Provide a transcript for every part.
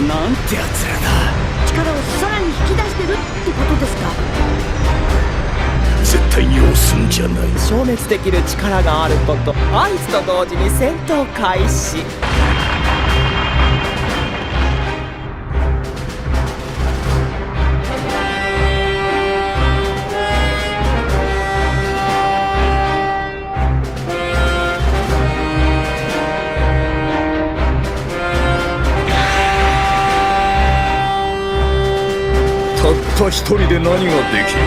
なんてやつらだ。力をさらに引き出してるってことですか？絶対に押すんじゃない。消滅できる力があること。合図と同時に戦闘開始。たった一人で何ができる？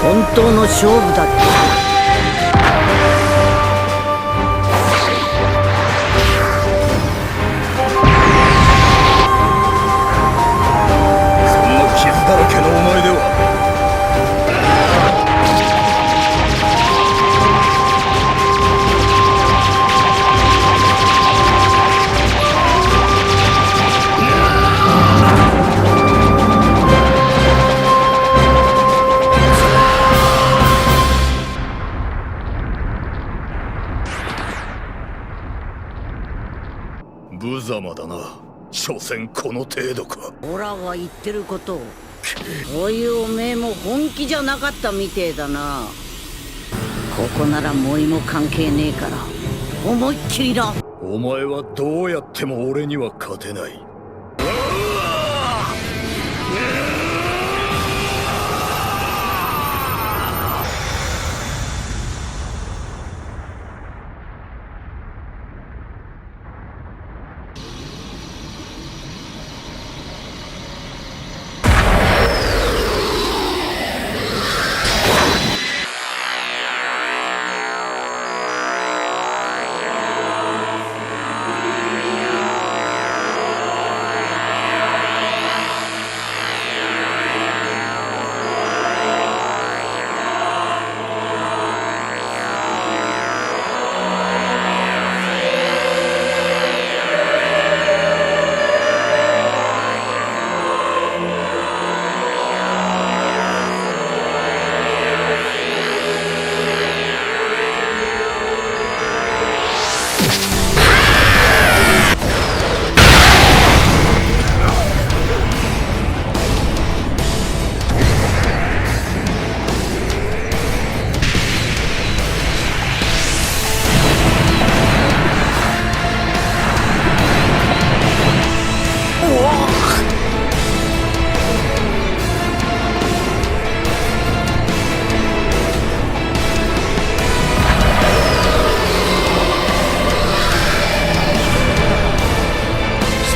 本当の勝負だって。だらけのお前では無様だな。所詮この程度か。オラが言ってることをそういうおめえも本気じゃなかったみてえだな。ここなら森も関係ねえから思いっきりな。お前はどうやっても俺には勝てない。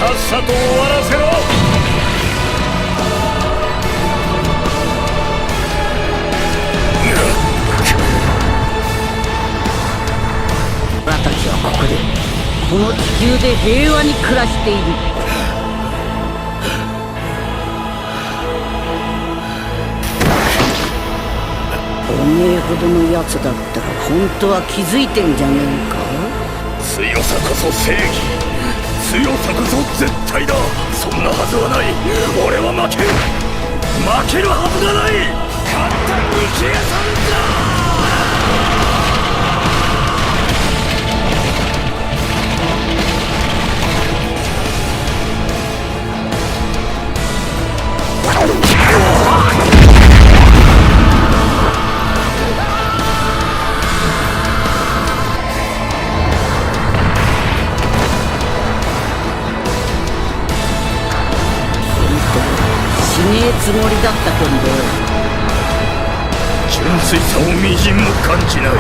さっさと終わらせろ。俺たちはここでこの地球で平和に暮らしている。おめえほどのやつだったら本当は気づいてんじゃねえか。強さこそ正義、強さこそ絶対だ。そんなはずはない。俺は負けるはずがない。簡単に消え去るんだ。死ねえつもりだったけんど、純粋さをみじんも感じない。